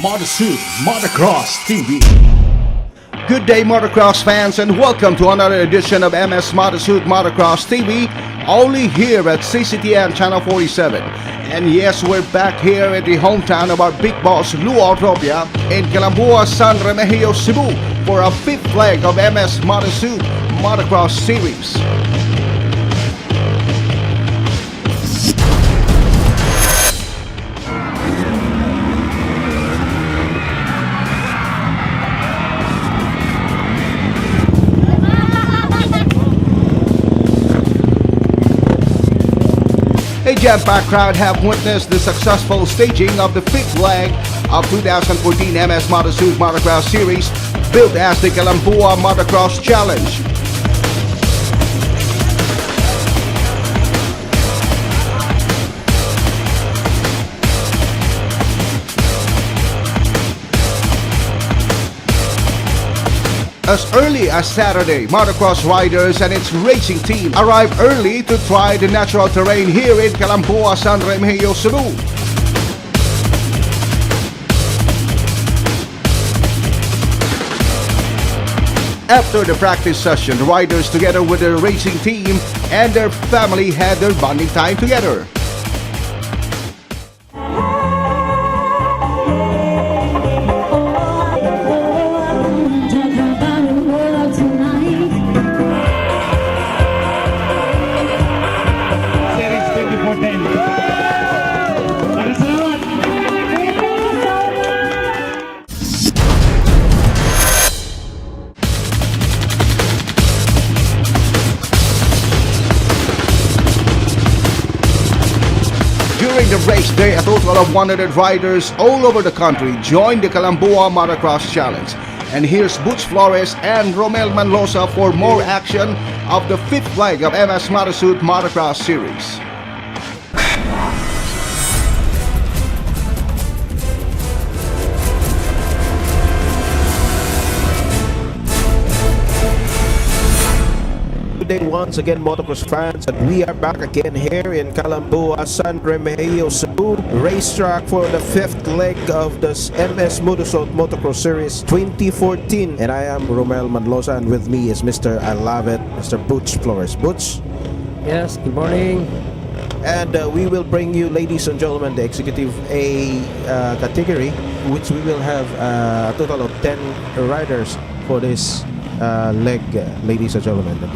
MSMotosuit Motocross TV. Good day, motocross fans, and welcome to another edition of MSMotosuit Motocross TV, only here at CCTN Channel 47. And yes, we're back here at the hometown of our big boss, Lou Autopia, in Calambua, Remigio, Cebu, for a fifth leg of MSMotosuit Motocross Series. A jam-packed crowd have witnessed the successful staging of the fifth leg of 2014 MSMotosuit Motocross Series, built as the Calambua Motocross Challenge. As early as Saturday, motocross riders and its racing team arrived early to try the natural terrain here in Calambua, Remigio, Cebu. After the practice session, the riders together with their racing team and their family had their bonding time together. During the race day, a total of 100 riders all over the country joined the Calambua Motocross Challenge. And here's Butch Flores and Romel Manlosa for more action of the fifth leg of MSMotosuit Motocross Series. Good day once again, motocross fans, and we are back again here in Calambua, Remigio, Cebu, racetrack for the fifth leg of the MSMotosuit Motocross Series 2014. And I am Romel Manlosa, and with me is Mr. I Love It, Mr. Butch Flores. Butch? Yes, good morning. And we will bring you, ladies and gentlemen, the Executive A category, which we will have a total of 10 riders for this leg, ladies and gentlemen. And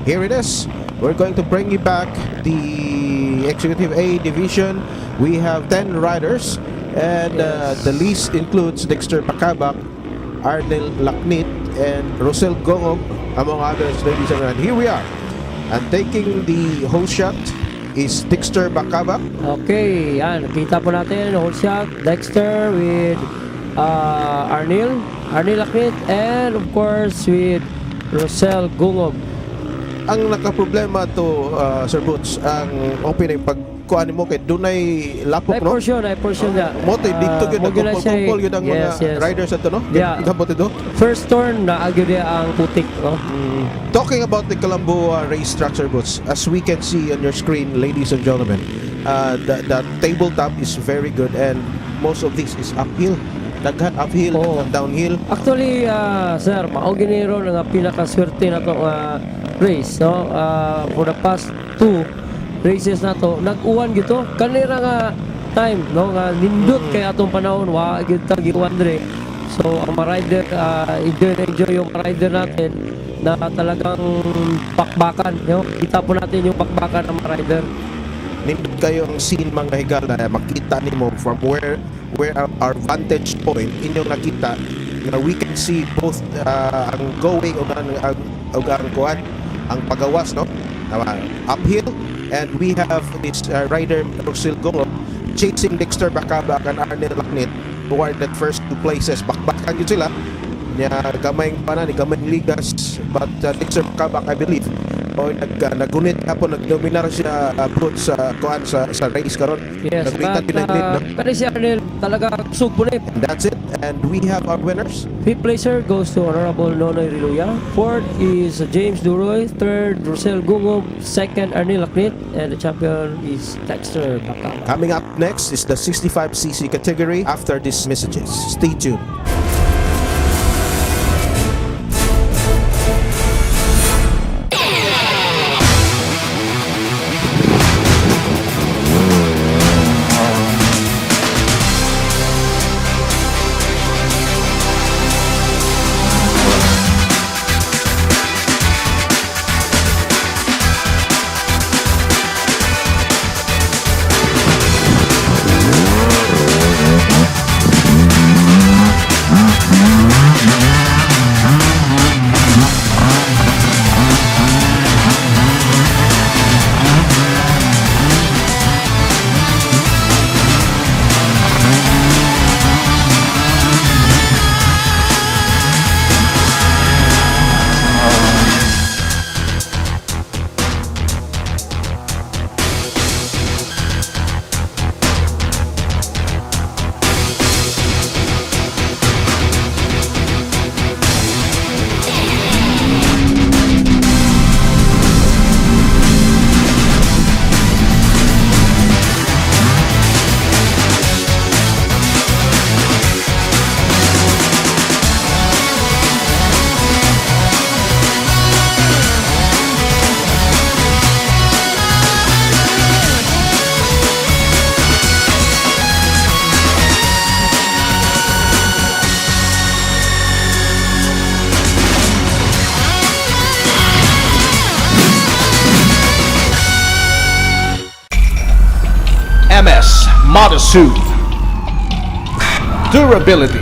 here it is. We're going to bring you back the Executive A division. We have 10 riders, and the list includes Dexter Bacabak, Arnel Laknit, and Rosel Gongog, among others, ladies and gentlemen. Here we are. And taking the whole shot is Dexter Bacabak. Okay, yan. Nakita po natin whole shot. Dexter with Arnel Laknit, and of course with Rosel Gongog. Ang nakaproblema to, Sir Butch, ang open ay pagkuhan mo kay dunay lapok, no? Ay portion niya. Moto, dito yun, nagkumpul yun ang mga riders ato, no? Yeah. Ito. First turn, naagyo niya ang putik, no? Talking about the Calambua racetrack, Sir Butch, as we can see on your screen, ladies and gentlemen, the tabletop is very good, and most of this is uphill. Daghan uphill, downhill. Actually, sir, mao ginero nga pinakaswerte na to race, no? For the past 2 races na to, nag-uwan gito kanira nga time, no, nga nindot kay atong panahon wa gyud ta giuwan dire. So ang rider enjoy yung rider natin na talagang pakbakan, no? Kita po natin yung pakbakan ng rider. Nindot kayo ang scene, mga higal, na makita nimo from where our vantage point inyong nakita, na we can see both ang going o ang kuhan, ang pagawas, no? Uphill, and we have this rider Rosel Gongog chasing Dexter Bacabak and Arnel Laknit, who are the first 2 places. Bakbakan yun sila niya, gamayng panan, gamayng ligas, but Dexter Bacabak, I believe, o nagunit po, nagdominar siya Brut sa kuan sa race karon. Yes, Nagkita but tinaglit, no? pero si Arnel talaga sugpo na. And that's it. And we have our winners. Fifth placer goes to Honorable Nonoy Riluya. Fourth is James Duroy. Third, Rosel Gungog. Second, Arnel Aknit. And the champion is Dexter Baka. Coming up next is the 65cc category after these messages. Stay tuned. MSMotosuit durability,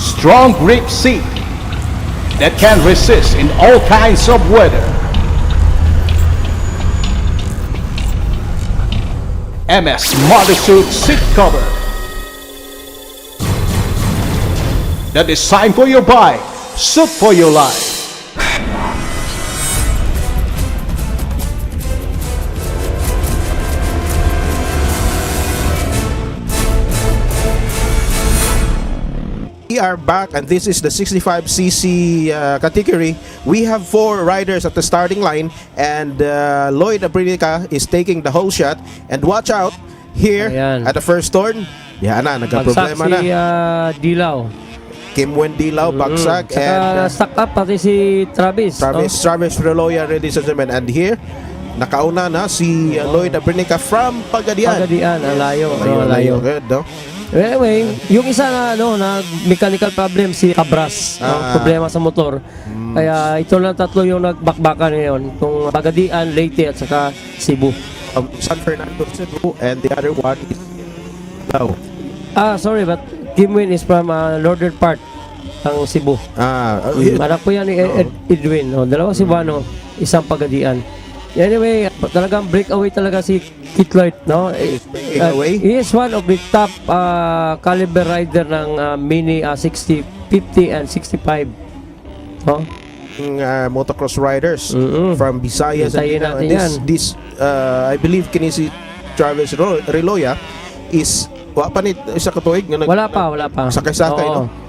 strong grip seat that can resist in all kinds of weather. MSMotosuit seat cover, the design for your bike, suit for your life. We are back, and this is the 65cc category. We have 4 riders at the starting line, and Lloyd Abrinica is taking the whole shot. And watch out here Ayan. at the first turn. Yan na, Bagsak nagka-problema na. si Dilaw. Kim Wendilaw, bagsak, Saka and stuck up pati si Travis. Travis Reloya, ladies and gentlemen. And here, nakauna na si Lloyd Abrinica from Pagadian. Pagadian, ang layo. Ayun, Layo. Good, no? Anyway, yung isa na na mechanical problem si Cabras, problema sa motor. Kaya ito lang tatlo yung nagbakbakan ngayon, itong Pagadian, Leyte at saka Cebu. San Fernando, Cebu, and the other one is Lao. Sorry, but Kim Win is from northern part ng Cebu. Anak po yan ni Edwin. Dalawa si Wano, isang Pagadian. Anyway, talagang breakaway talaga si Kit Lloyd, no? He is one of the top caliber rider ng mini 60, 50 and 65. No? Motocross riders from Visayas. Hintayin natin yan. This I believe kini si Travis Reloya is panit isa katuig nga Wala pa. sakay-sakay, Oo. no?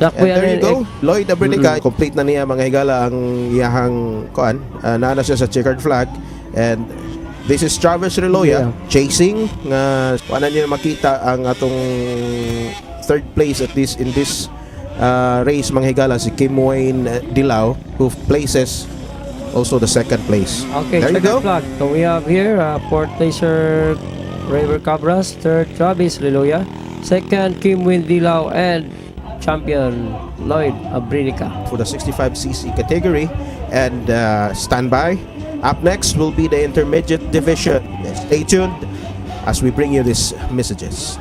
And there you go, Lloyd Abrinica, complete na niya mga higala ang iyahang kuan. Naana siya sa checkered flag, and this is Travis Reloya chasing nga kuanan niya makita ang atong third place at this in this race mga higala si Kim Wayne Dilaw, who places also the second place. Okay, there you checkered go. flag. So we have here fourth placer Raver Cabras, third Travis Reloya, second Kim Win Dilaw, and champion Lloyd Abrinica For the 65cc category. And stand by. Up next will be the intermediate division. Stay tuned as we bring you these messages.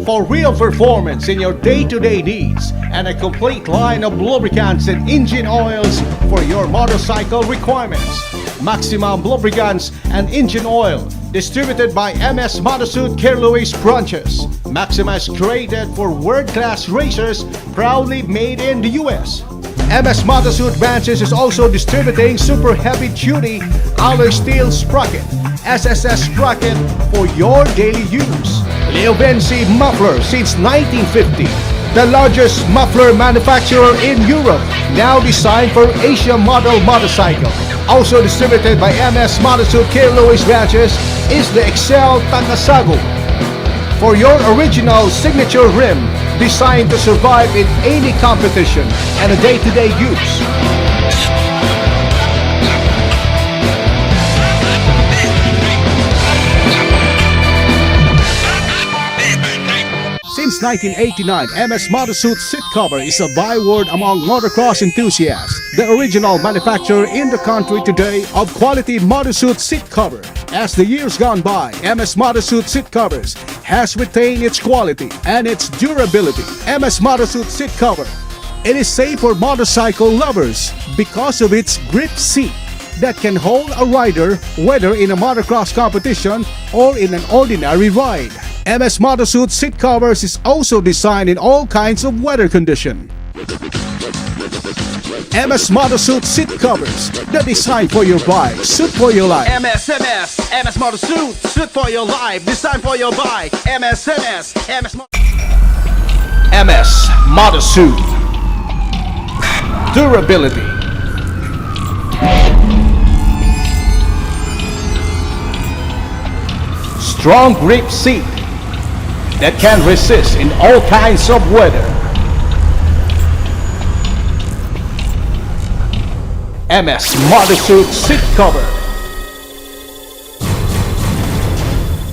For real performance in your day-to-day needs and a complete line of lubricants and engine oils for your motorcycle requirements, Maximum Lubricants and Engine Oil Distributed by MSMotosuit Louis branches. Maximize created for world-class racers, proudly made in the US. MSMotosuit branches is also distributing super heavy-duty alloy steel sprocket, SSS sprocket for your daily use. Leovensi Muffler since 1950. The largest muffler manufacturer in Europe, now designed for Asia model motorcycle. Also distributed by MSMotosuit Louis branches is the Excel Takasago. For your original signature rim, designed to survive in any competition and a day-to-day use. Since 1989, MSMotosuit seat cover is a byword among motocross enthusiasts. The original manufacturer in the country today of quality motorsuit seat cover. As the years gone by, MSMotosuit seat covers has retained its quality and its durability. MSMotosuit seat cover. It is safe for motorcycle lovers because of its grip seat that can hold a rider whether in a motocross competition or in an ordinary ride. MSMotosuit seat covers is also designed in all kinds of weather condition. MSMotosuit seat covers, the design for your bike, suit for your life. MSMotosuit, suit for your life, design for your bike. MSMotosuit. Durability. Strong grip seat that can resist in all kinds of weather. MSMotosuit seat cover.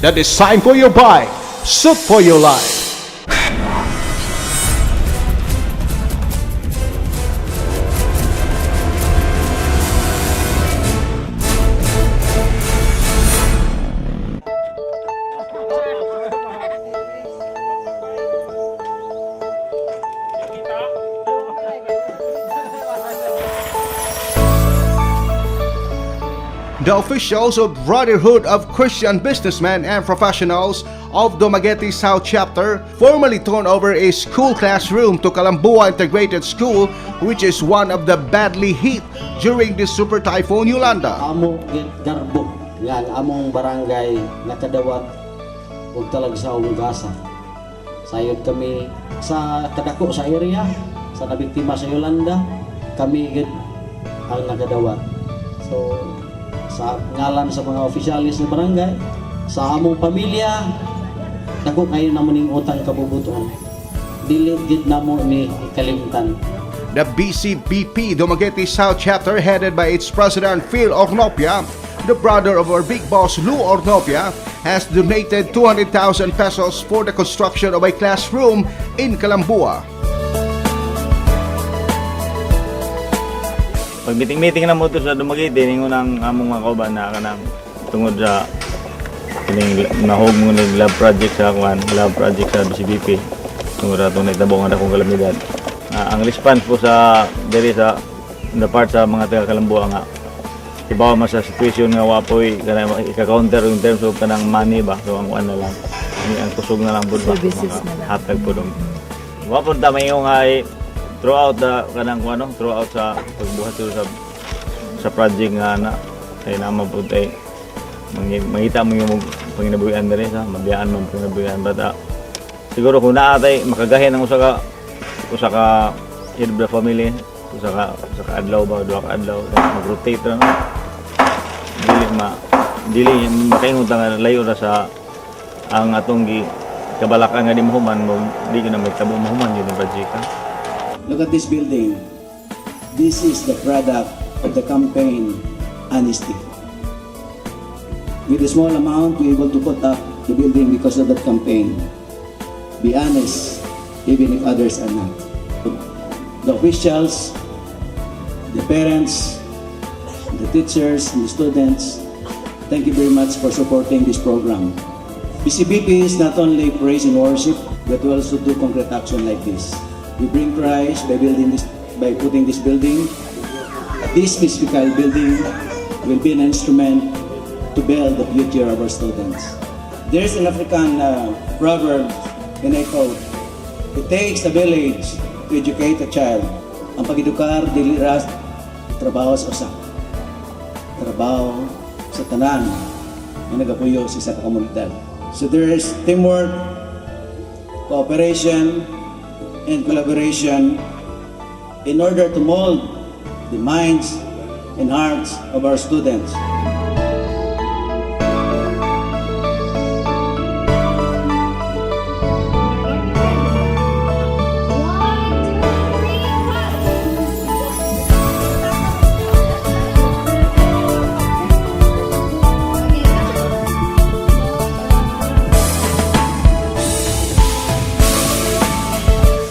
The design for your bike, suit for your life. The officials of Brotherhood of Christian Businessmen and Professionals of Dumaguete South Chapter formally turned over a school classroom to Calambua Integrated School, which is one of the badly hit during the Super Typhoon Yolanda. Amo garbo nga ang among barangay nakadawat og talag sa ugasa. Sayod kami sa kadako sa area sa nabiktima sa Yolanda, kami gid ang nakadawat. So sa ngalan sa mga opisyalis ng barangay, sa among pamilya, dako kayo naman ning utang kabubuton. Dili gid namo ni kalimtan. The BCBP Dumaguete South Chapter, headed by its president Phil Ornopia, the brother of our big boss Lou Ornopia, has donated 200,000 pesos for the construction of a classroom in Calambua. Pag meeting na mo ito sa Dumaguete, ningon ang among mga kauban na kanang tungod sa kining nahog mo ng lab project sa BCBP. Tungod sa itong naitabong na akong kalamidad. Ang response po sa diri sa the part sa mga taga Calambua nga ibawa man sa situation nga wapoy kana ika-counter in terms of kanang money ba, so ang kuan na lang ang kusog na lang pud ba, hatag pud wapon ta mayo nga throughout the kanang kuano throughout sa pagbuhat sa project nga na ay naman pud ay mangita mo yung panginabuhian diri sa mabiyaan man panginabuhian bata siguro kung naatay makagahin ang usa ka head of the family usa ka adlaw ba duha ka adlaw mag-rotate ra no dili makaingon ta nga layo ra sa ang atong kabalakan nga di mahuman mo di ko na may tabo mahuman yun ang project. Look at this building. This is the product of the campaign Honesty. With a small amount, we were able to put up the building because of that campaign. Be honest, even if others are not. The officials, the parents, the teachers, and the students, thank you very much for supporting this program. BCBP is not only praise and worship, but we also do concrete action like this. We bring Christ by putting this building. This physical building will be an instrument to build the future of our students. There's an African proverb, and I quote, "It takes a village to educate a child." Ang pag-edukar, dili ras trabaho sa usa. Trabaho sa tanan na nagapuyo sa isa ka komunidad. So there is teamwork, cooperation, and collaboration in order to mold the minds and hearts of our students.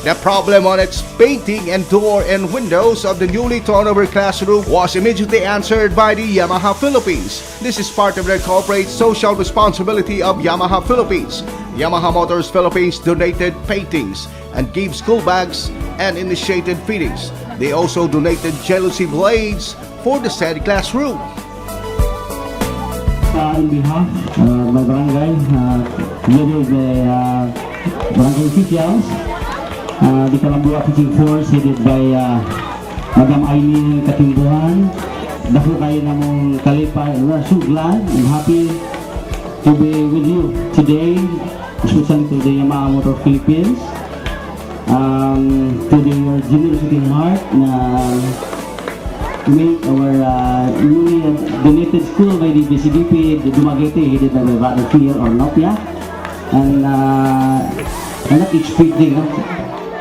The problem on its painting and door and windows of the newly turnover classroom was immediately answered by the Yamaha Philippines. This is part of their corporate social responsibility of Yamaha Philippines. Yamaha Motors Philippines donated paintings and gave school bags and initiated fittings. They also donated jealousy blades for the said classroom. On behalf of my barangay, here is the barangay officials, the Calambua Teaching Force headed by Madam Aileen Katimbuhan. Dako kayo namong kalipay, so glad and happy to be with you today, especially to the Yamaha Motor Philippines, to your generosity heart na to make our newly donated school by the BCBP, the Dumaguete, headed by my brother Fear or Nopia, and I'm not expecting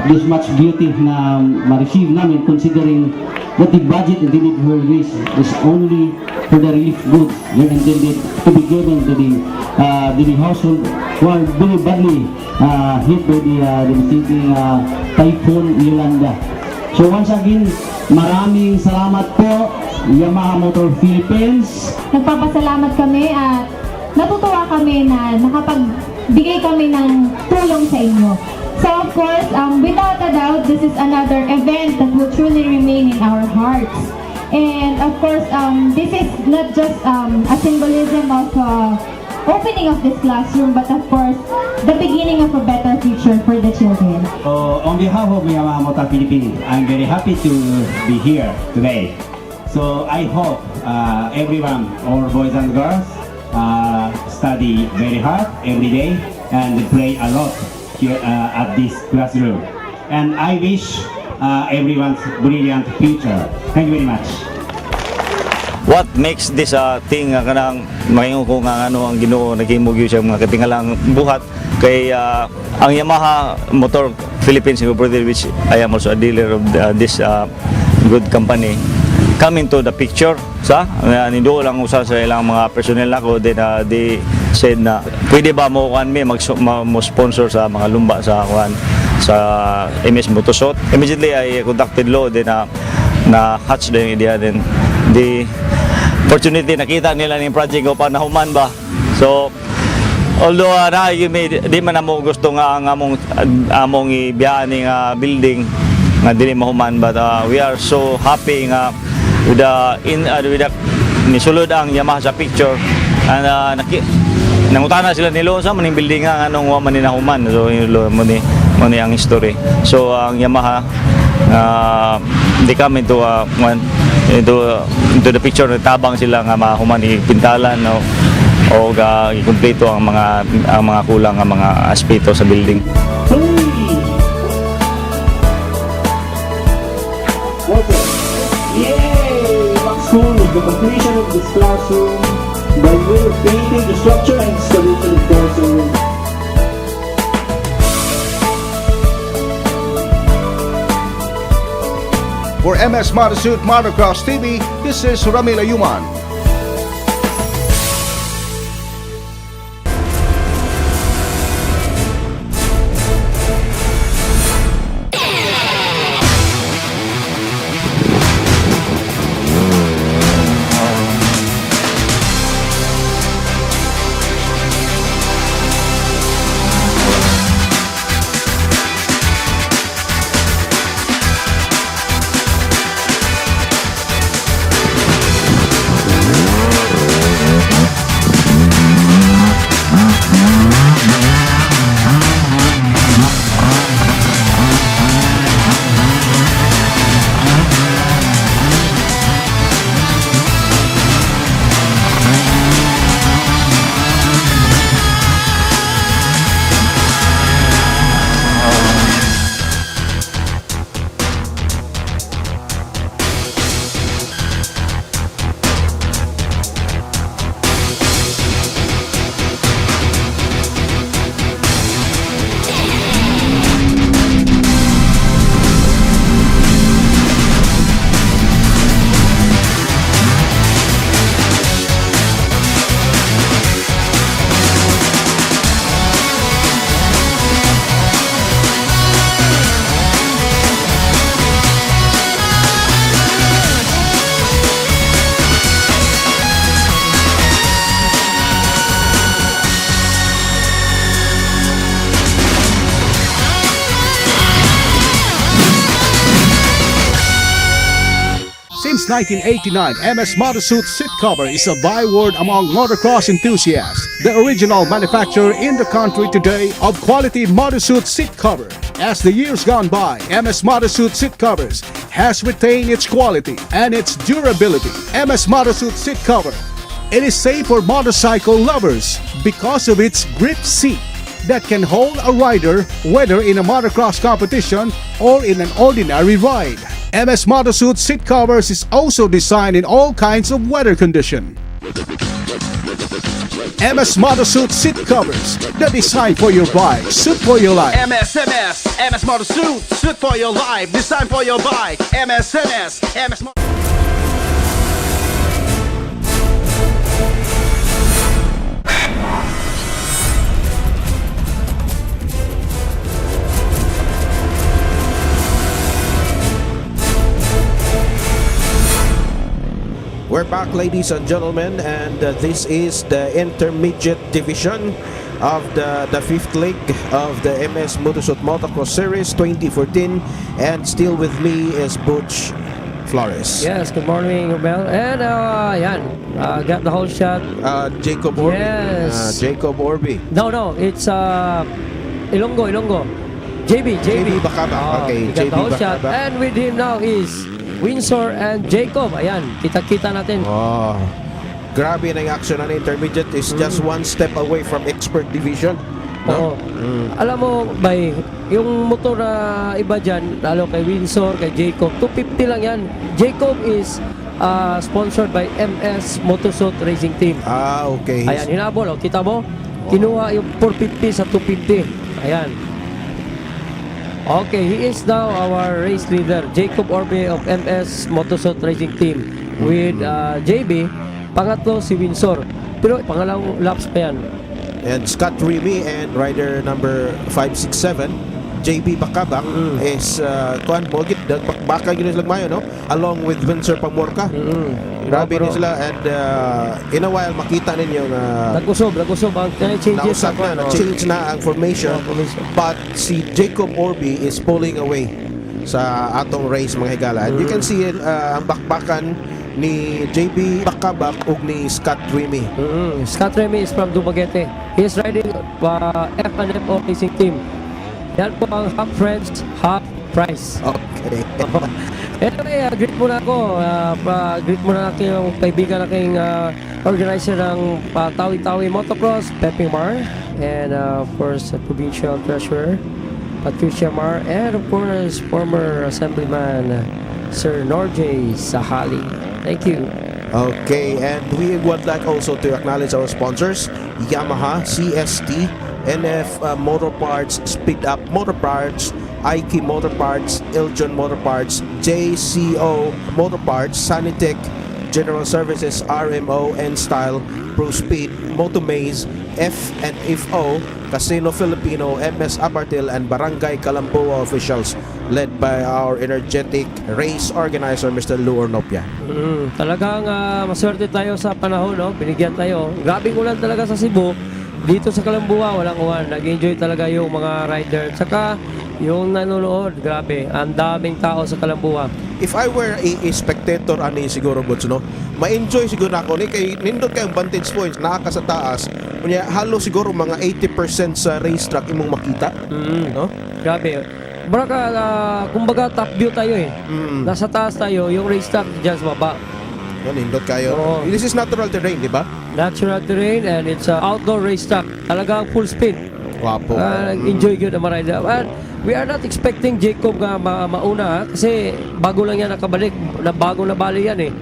this much beauty na ma-receive namin considering that the budget intended for this is only for the relief goods. They're intended to be given to the household who are very badly hit by the devastating Typhoon Yolanda. So once again, maraming salamat po Yamaha Motor Philippines. Nagpapasalamat kami at natutuwa kami na nakapagbigay kami ng tulong sa inyo. So of course, without a doubt, this is another event that will truly remain in our hearts. And of course, this is not just a symbolism of opening of this classroom, but of course, the beginning of a better future for the children. On behalf of Yamaha Motor Philippines, I'm very happy to be here today. So I hope everyone, all boys and girls, study very hard every day and play a lot here at this classroom. And I wish everyone's brilliant future. Thank you very much. What makes this thing kanang mayon ko nga ano ang Ginoo nagimog yun siya mga katingalang buhat kay ang Yamaha Motor Philippines Incorporated, which I am also a dealer of this good company, come into the picture sa nindo lang usa sa ilang mga personnel nako, then they said na pwede ba mo mo sponsor sa mga lumba sa sa MSMotosuit. Immediately I contacted Lo, then na hatch din idea, then the opportunity nakita nila ni project ko pa nahuman ba. So although di man mo gusto nga ang among ibiyaan ni building nga dili mahuman, but we are so happy nga with the nisulod ang Yamaha sa picture, and nangutana sila nilo sa maning building nga anong wa man nahuman. So mo ni ang history. So ang Yamaha they come into the picture, tabang sila nga mahuman ipintalan o ikumpleto ang mga kulang ang mga aspeto sa building. Okay. Yay! Soon is the completion of this classroom by way of painting the structure and installation of doors and windows. For MSMotosuit Motocross TV, this is Remigio. 1989 MS Motosuit seat cover is a byword among motocross enthusiasts. The original manufacturer in the country today of quality motosuit seat cover. As the years gone by, MS Motosuit seat covers has retained its quality and its durability. MS Motosuit seat cover. It is safe for motorcycle lovers because of its grip seat that can hold a rider whether in a motocross competition or in an ordinary ride. MS Motosuit seat covers is also designed in all kinds of weather condition. MS Motosuit seat covers, the design for your bike, suit for your life. MS Motosuit, suit for your life, design for your bike. MS Motosuit. We're back, ladies and gentlemen, and this is the intermediate division of the fifth leg of the MSMotosuit Motocross Series 2014, and still with me is Butch Flores. Yes, good morning, Mel. And got the whole shot. Jacob Orby. Yes. Jacob Orby. No, it's Ilonggo. JB. Bacaba. Okay, he got the JB whole shot. Bacaba. And with him now is Windsor and Jacob. Ayan, kita natin. Oh, grabe na yung action ng intermediate is just one step away from expert division. No? Oo. Alam mo, bay, yung motor na iba dyan, lalo kay Windsor, kay Jacob, 250 lang yan. Jacob is sponsored by MSMotosuit Racing Team. Ah, okay. Ayan, hinabol. Kita mo? Kinuha yung 450 sa 250. Ayan. Okay, he is now our race leader, Jacob Orbe of MSMotosuit Racing Team. With JB, pangatlo si Windsor. Pero pangalawang laps pa yan. And Scott Remy and rider number 567, JB Bacabak, is kuan mo gid baka gyud sila mayo, no? Along with Windsor Pamorca. Grabe din sila, and in a while makita ninyo na Nagusob ang changes change na ang formation, but si Jacob Orby is pulling away sa atong race, mga higala. And you can see ang bakbakan ni JB Bacabak ug ni Scott Remy. Scott Remy is from Dumaguete. He is riding F&F Racing Team. Yan po ang half friends, half price. Okay. Anyway, greet muna ako. Greet muna aking yung kaibigan aking organizer ng Tawi-Tawi Motocross, Pepe Mar. And of course, Provincial Treasurer, Patricia Mar. And of course, former Assemblyman, Sir Norjay Sahali. Thank you. Okay, and we would like also to acknowledge our sponsors, Yamaha, CST, NF Motor Parts, Speed Up Motor Parts, Ike Motor Parts, Eljon Motor Parts, JCO Motor Parts, Sanitec, General Services, RMO, N-Style, Pro Speed, Motomaze, F&FO, Casino Filipino, MS Apartil, and Barangay Calambua officials, led by our energetic race organizer, Mr. Lou Ornopia. Talagang maswerte tayo sa panahon, no? Binigyan tayo. Grabing ulan talaga sa Cebu. Dito sa Calambua, walang uwan. Nag-enjoy talaga yung mga rider. Tsaka yung nanonood, grabe. Ang daming tao sa Calambua. If I were a spectator, ani siguro, Bots, no? Ma-enjoy siguro ako. Kay nindot kayong vantage points, nakaka sa taas. Kunya, halo siguro mga 80% sa racetrack imong makita. No? Grabe. Baraka, kumbaga top view tayo eh. Nasa taas tayo, yung racetrack dyan sa baba. Nindot kayo. Oo. This is natural terrain, di ba? Natural terrain and it's outdoor racetrack. Talagang full speed. Wapo. Enjoy good ang rider. And we are not expecting Jacob nga mauna kasi bago lang yan nakabalik. Bago na bali yan eh.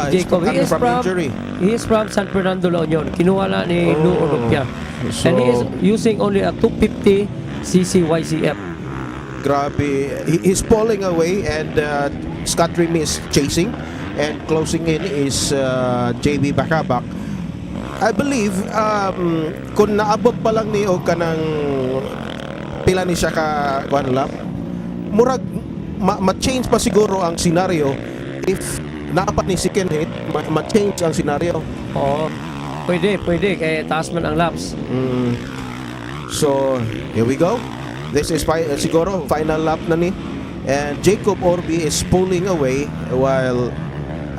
Jacob, he is from San Fernando, La Union. Kinuha na ni Lou Ornopia. And he is using only a 250cc YCF. Grabe. He's pulling away, and Scott Remy is chasing, and closing in is JB Bacabak. I believe kung naabot pa lang ni og kanang pila ni siya ka kuan lap, murag ma-change pa siguro ang scenario if naapat ni second hit, ma-change ang scenario. Oo. Pwede kaya taas man ang laps. So, here we go. This is siguro final lap na ni. And Jacob Orby is pulling away while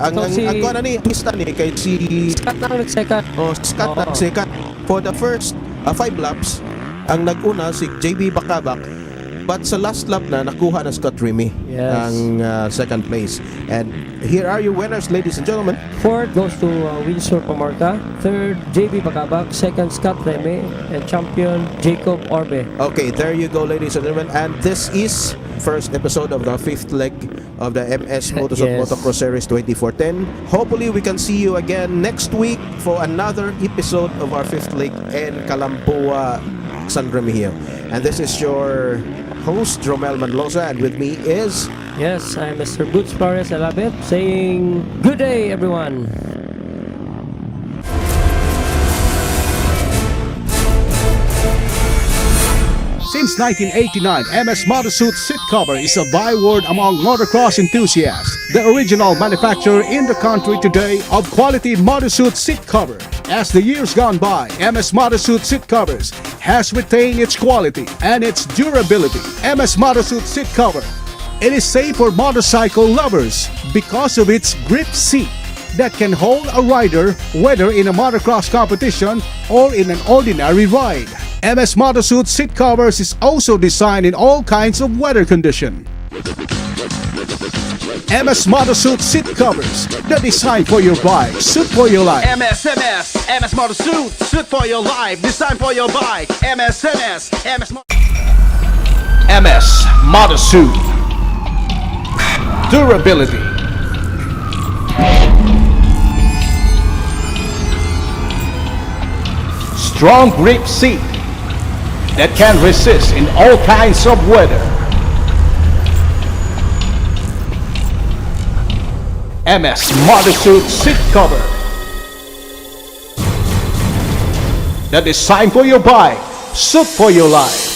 Ang So, ang kuha na ni pista ni kay si Scott lang nag-second. Scott Oo. second. For the first 5 laps, ang nag-una si JB Bakabak. But sa last lap na nakuha na Scott Remy Yes. ang second place. And here are your winners, ladies and gentlemen. Fourth goes to Windsor Pamarca. Third, JB Bakabak. Second, Scott Remy. And champion, Jacob Orbe. Okay, there you go, ladies and gentlemen. And this is first episode of the 5th leg of the MSMotosuit Yes. Motocross Series 2410. Hopefully, we can see you again next week for another episode of our 5th leg in Calambua, San Remigio. And this is your host, Romel Manlosa, and with me is... Yes, I'm Mr. Boots Flores Alabet saying good day, everyone. Since 1989, MS Motosuit seat cover is a byword among motocross enthusiasts. The original manufacturer in the country today of quality motosuit seat cover. As the years gone by, MS Motosuit seat covers has retained its quality and its durability. MS Motosuit seat cover. It is safe for motorcycle lovers because of its grip seat that can hold a rider whether in a motocross competition or in an ordinary ride. MS Motosuit seat covers is also designed in all kinds of weather condition. MS Motosuit seat covers, the design for your bike, suit for your life. MS Motosuit, suit for your life, design for your bike. MS Motosuit. Durability. Strong grip seat that can resist in all kinds of weather. MS Motosuit seat cover. The design for your bike, suit for your life.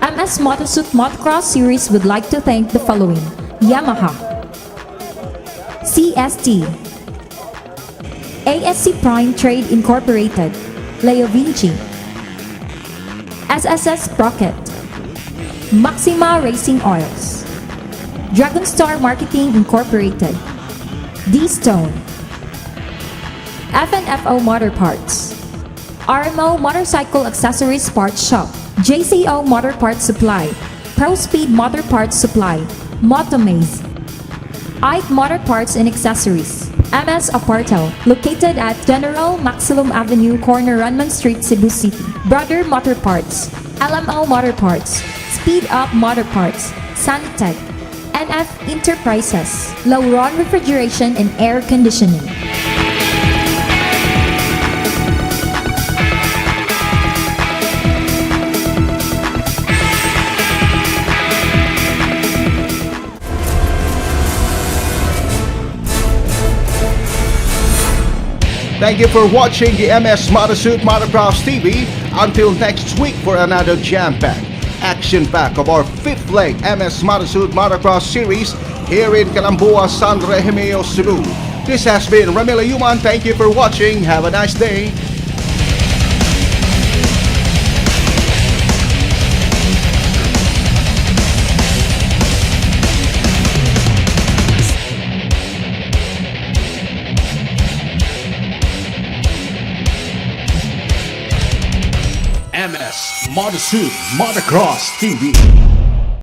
MSMotosuit Motocross Series would like to thank the following: Yamaha, CST, ASC Prime Trade Incorporated, Leo Vinci, SSS Sprocket, Maxima Racing Oils, Dragon Star Marketing Incorporated, D-Stone, FNFO Motor Parts, RMO Motorcycle Accessories Parts Shop, JCO Motor Parts Supply, Pro Speed Motor Parts Supply, Motomaze, Ike Motor Parts and Accessories, MS Aparto, located at General Maximum Avenue, corner Runman Street, Cebu City, Brother Motor Parts, LMO Motor Parts, Speed Up Motor Parts, Sanitec, NF Enterprises, Lauron Refrigeration and Air Conditioning. Thank you for watching the MS Motosuit Motocross TV. Until next week for another jam-packed, action-packed of our 5th leg MS Motosuit Motocross Series here in Calambua, San Remigio, Cebu. This has been Remigio. Thank you for watching. Have a nice day. MS Motosuit Motocross TV.